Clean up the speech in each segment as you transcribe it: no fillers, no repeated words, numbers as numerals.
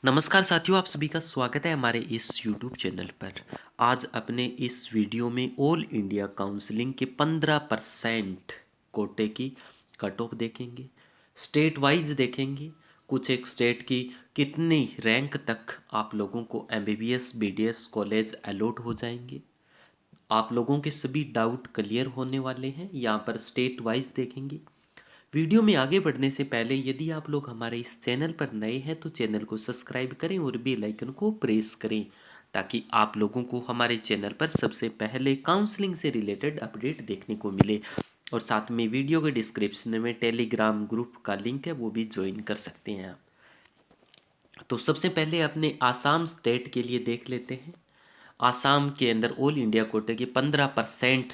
नमस्कार साथियों, आप सभी का स्वागत है हमारे इस YouTube चैनल पर। आज अपने इस वीडियो में ऑल इंडिया काउंसलिंग के 15% कोटे की कट ऑफ देखेंगे। स्टेट वाइज देखेंगे कुछ एक स्टेट की कितनी रैंक तक आप लोगों को MBBS BDS कॉलेज अलॉट हो जाएंगे। आप लोगों के सभी डाउट क्लियर होने वाले हैं। यहाँ पर स्टेट वाइज देखेंगे। वीडियो में आगे बढ़ने से पहले यदि आप लोग हमारे इस चैनल पर नए हैं तो चैनल को सब्सक्राइब करें और बेल आइकन को प्रेस करें ताकि आप लोगों को हमारे चैनल पर सबसे पहले काउंसलिंग से रिलेटेड अपडेट देखने को मिले। और साथ में वीडियो के डिस्क्रिप्शन में टेलीग्राम ग्रुप का लिंक है, वो भी ज्वाइन कर सकते हैं आप। तो सबसे पहले अपने आसाम स्टेट के लिए देख लेते हैं। आसाम के अंदर ऑल इंडिया कोटे की 15%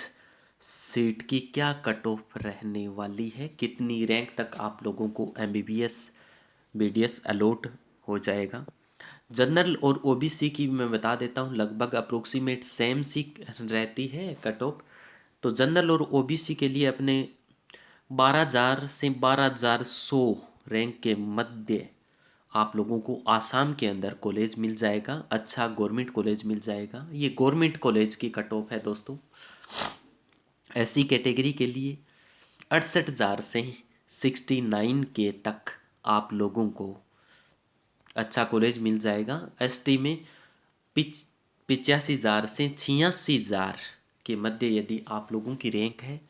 सीट की क्या कट ऑफ रहने वाली है, कितनी रैंक तक आप लोगों को MBBS BDS अलॉट हो जाएगा। जनरल और OBC की मैं बता देता हूँ, लगभग अप्रोक्सीमेट सेम सी रहती है कट ऑफ। तो जनरल और OBC के लिए अपने 12,000 से 12,100 रैंक के मध्य आप लोगों को आसाम के अंदर कॉलेज मिल जाएगा, अच्छा गवर्नमेंट कॉलेज मिल जाएगा। ये गवर्नमेंट कॉलेज की कट ऑफ है दोस्तों। SC कैटेगरी के लिए 68,000 से 69 के तक आप लोगों को अच्छा कॉलेज मिल जाएगा। ST में 85,000 से 86,000 के मध्य यदि आप लोगों की रैंक है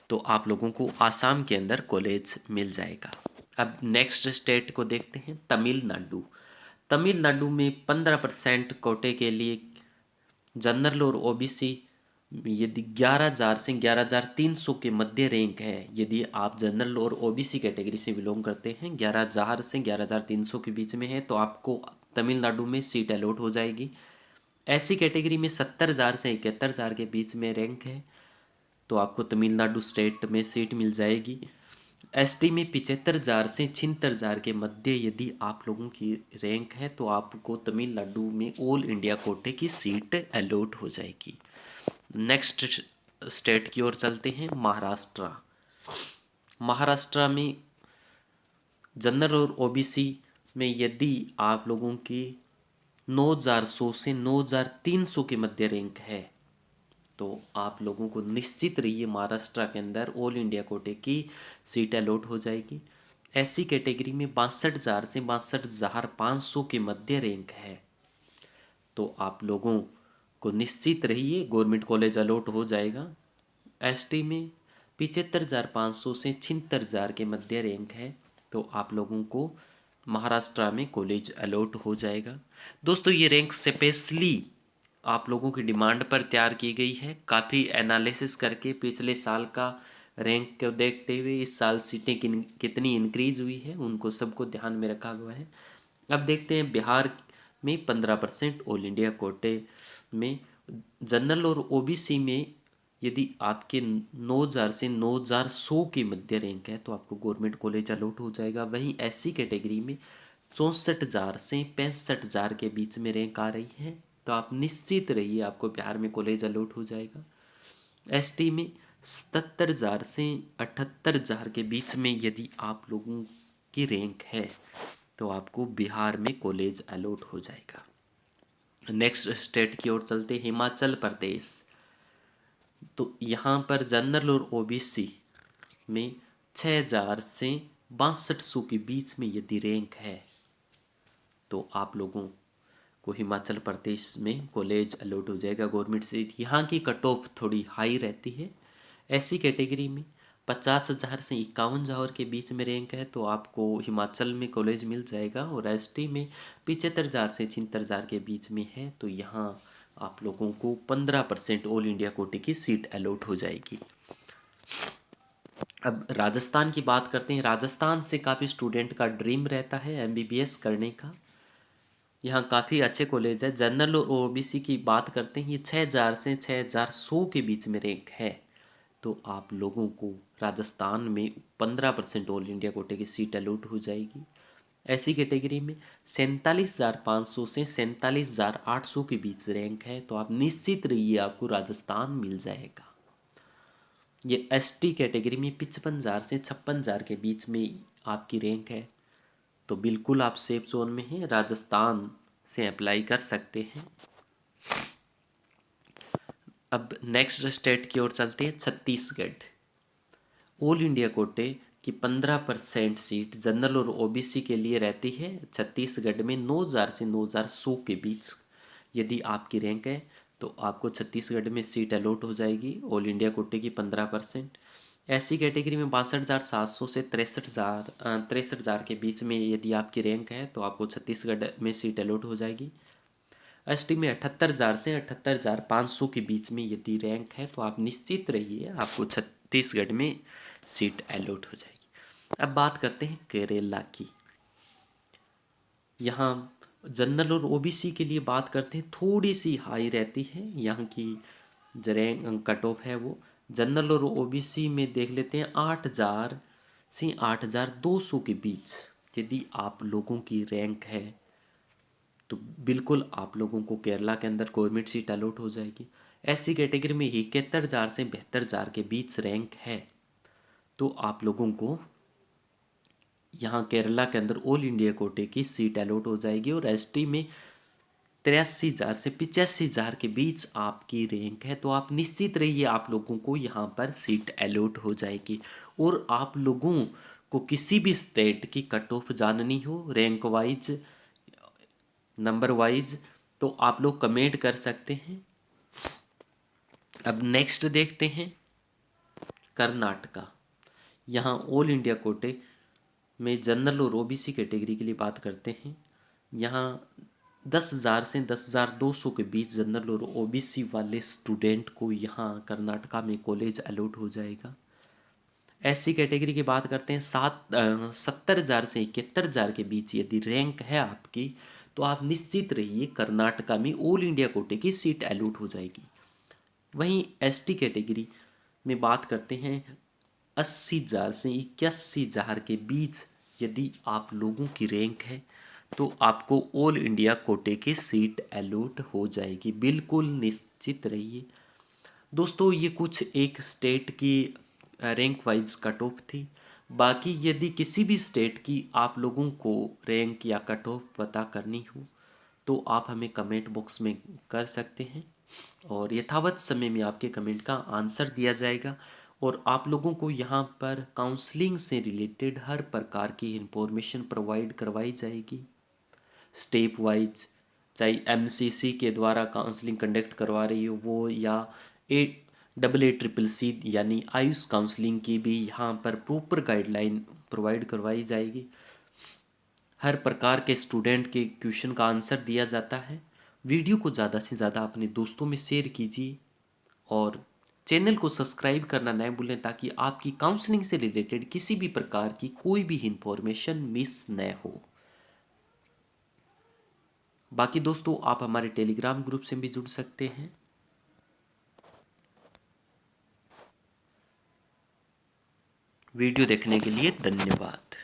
तो आप लोगों को आसाम के अंदर कॉलेज मिल जाएगा। अब नेक्स्ट स्टेट को देखते हैं, तमिलनाडु। तमिलनाडु में 15% कोटे के लिए जनरल और OBC यदि 11,000 से 11,300 के मध्य रैंक है, यदि आप जनरल और OBC कैटेगरी से बिलोंग करते हैं, 11,000 से 11,300 के बीच में है तो आपको तमिलनाडु में सीट अलॉट हो जाएगी। ऐसी कैटेगरी में 70,000 से 71,000 के बीच में रैंक है तो आपको तमिलनाडु स्टेट में सीट मिल जाएगी। ST में 75,000 से 76,000 के मध्य यदि आप लोगों की रैंक है तो आपको तमिलनाडु में ऑल इंडिया कोटे की सीट अलॉट हो जाएगी। नेक्स्ट स्टेट की ओर चलते हैं, महाराष्ट्र। महाराष्ट्र में जनरल और OBC में यदि आप लोगों की 9,100 से 9,300 के मध्य रैंक है तो आप लोगों को निश्चित रहिए महाराष्ट्र के अंदर ऑल इंडिया कोटे की सीट अलॉट हो जाएगी। ऐसी कैटेगरी में 62,000 से 62,500 के मध्य रैंक है तो आप लोगों को निश्चित रहिए गवर्नमेंट कॉलेज अलॉट हो जाएगा। ST में 75,500 से 76,000 के मध्य रैंक है तो आप लोगों को महाराष्ट्र में कॉलेज अलॉट हो जाएगा। दोस्तों ये रैंक स्पेशली आप लोगों की डिमांड पर तैयार की गई है। काफ़ी एनालिसिस करके पिछले साल का रैंक को देखते हुए इस साल सीटें कितनी इंक्रीज हुई है उनको सबको ध्यान में रखा हुआ है। अब देखते हैं बिहार में 15% ऑल इंडिया कोटे में जनरल और OBC में यदि आपके 9,000 से 9,100 की मध्य रैंक है तो आपको गवर्नमेंट कॉलेज अलॉट हो जाएगा। वहीं SC कैटेगरी में 64,000 से 65,000 के बीच में रैंक आ रही है तो आप निश्चित रहिए आपको बिहार में कॉलेज अलॉट हो जाएगा। ST में 77,000 से 78,000 के बीच में यदि आप लोगों की रैंक है तो आपको बिहार में कॉलेज अलॉट हो जाएगा। नेक्स्ट स्टेट की ओर चलते, हिमाचल प्रदेश। तो यहाँ पर जनरल और OBC में 6,000 से 6200 के बीच में यदि रैंक है तो आप लोगों को हिमाचल प्रदेश में कॉलेज अलॉट हो जाएगा गवर्नमेंट सीट। यहाँ की कट ऑफ थोड़ी हाई रहती है। ऐसी कैटेगरी में 50,000 से 51,000 के बीच में रैंक है तो आपको हिमाचल में कॉलेज मिल जाएगा। और ST में 75,000 से 76,000 के बीच में है तो यहाँ आप लोगों को 15% ऑल इंडिया कोटे की सीट अलॉट हो जाएगी। अब राजस्थान की बात करते हैं। राजस्थान से काफ़ी स्टूडेंट का ड्रीम रहता है MBBS करने का। यहाँ काफ़ी अच्छे कॉलेज है। जनरल और OBC की बात करते हैं, ये 6,000 से 6,100 के बीच में रैंक है तो आप लोगों को राजस्थान में 15% ऑल इंडिया कोटे की सीट अलॉट हो जाएगी। ऐसी कैटेगरी में 47,500 से 47,800 के बीच रैंक है तो आप निश्चित रहिए आपको राजस्थान मिल जाएगा। ये ST कैटेगरी में 55,000 से 56,000 के बीच में आपकी रैंक है तो बिल्कुल आप सेफ जोन में हैं, राजस्थान से अप्लाई कर सकते हैं। अब नेक्स्ट स्टेट की ओर चलते हैं, छत्तीसगढ़। ऑल इंडिया कोटे की 15% सीट जनरल और ओबीसी के लिए रहती है। छत्तीसगढ़ में 9,000 से 9,100 के बीच यदि आपकी रैंक है तो आपको छत्तीसगढ़ में सीट अलॉट हो जाएगी ऑल इंडिया कोटे की 15%। ऐसी कैटेगरी में 62,700 से 63,000 के बीच में यदि आपकी रैंक है तो आपको छत्तीसगढ़ में सीट अलॉट हो जाएगी। एसटी में 78,000 से 78,500 के बीच में यदि रैंक है तो आप निश्चित रहिए आपको छत्तीसगढ़ में सीट अलॉट हो जाएगी। अब बात करते हैं केरला की। यहाँ जनरल और ओबीसी के लिए बात करते हैं, थोड़ी सी हाई रहती है यहाँ की जो रैंक कट ऑफ है वो। जनरल और ओबीसी में देख लेते हैं 8,000 से 8,200 के बीच यदि आप लोगों की रैंक है तो बिल्कुल आप लोगों को केरला के अंदर गवर्नमेंट सीट अलॉट हो जाएगी। ऐसी कैटेगरी में 71,000 से 72,000 के बीच रैंक है तो आप लोगों को यहाँ केरला के अंदर ऑल इंडिया कोटे की सीट अलॉट हो जाएगी। और एसटी में 83,000 से 85,000 के बीच आपकी रैंक है तो आप निश्चित रहिए आप लोगों को यहाँ पर सीट अलॉट हो जाएगी। और आप लोगों को किसी भी स्टेट की कट ऑफ जाननी हो रैंक वाइज नंबर वाइज तो आप लोग कमेंट कर सकते हैं। अब नेक्स्ट देखते हैं कर्नाटका। यहाँ ऑल इंडिया कोटे में जनरल और ओबीसी कैटेगरी के लिए बात करते हैं। यहाँ 10,000 से 10,200 के बीच जनरल और ओबीसी वाले स्टूडेंट को यहाँ कर्नाटका में कॉलेज अलॉट हो जाएगा। ऐसी कैटेगरी की बात करते हैं 70,000 से 71,000 के बीच यदि रैंक है आपकी तो आप निश्चित रहिए कर्नाटका में ऑल इंडिया कोटे की सीट अलॉट हो जाएगी। वहीं एसटी कैटेगरी में बात करते हैं 80,000 से 81,000 के बीच यदि आप लोगों की रैंक है तो आपको ऑल इंडिया कोटे की सीट अलॉट हो जाएगी, बिल्कुल निश्चित रहिए। दोस्तों ये कुछ एक स्टेट की रैंक वाइज कट ऑफ थी। बाकी यदि किसी भी स्टेट की आप लोगों को रैंक या कट ऑफ पता करनी हो तो आप हमें कमेंट बॉक्स में कर सकते हैं और यथावत समय में आपके कमेंट का आंसर दिया जाएगा। और आप लोगों को यहाँ पर काउंसलिंग से रिलेटेड हर प्रकार की इंफॉर्मेशन प्रोवाइड करवाई जाएगी स्टेप वाइज, चाहे एमसीसी के द्वारा काउंसलिंग कंडक्ट करवा रही हो वो या AACCC यानी आयुष काउंसलिंग की भी यहाँ पर प्रॉपर गाइडलाइन प्रोवाइड करवाई जाएगी। हर प्रकार के स्टूडेंट के क्वेश्चन का आंसर दिया जाता है। वीडियो को ज़्यादा से ज़्यादा अपने दोस्तों में शेयर कीजिए और चैनल को सब्सक्राइब करना न भूलें ताकि आपकी काउंसलिंग से रिलेटेड किसी भी प्रकार की कोई भी इंफॉर्मेशन मिस न हो। बाकी दोस्तों आप हमारे टेलीग्राम ग्रुप से भी जुड़ सकते हैं। वीडियो देखने के लिए धन्यवाद।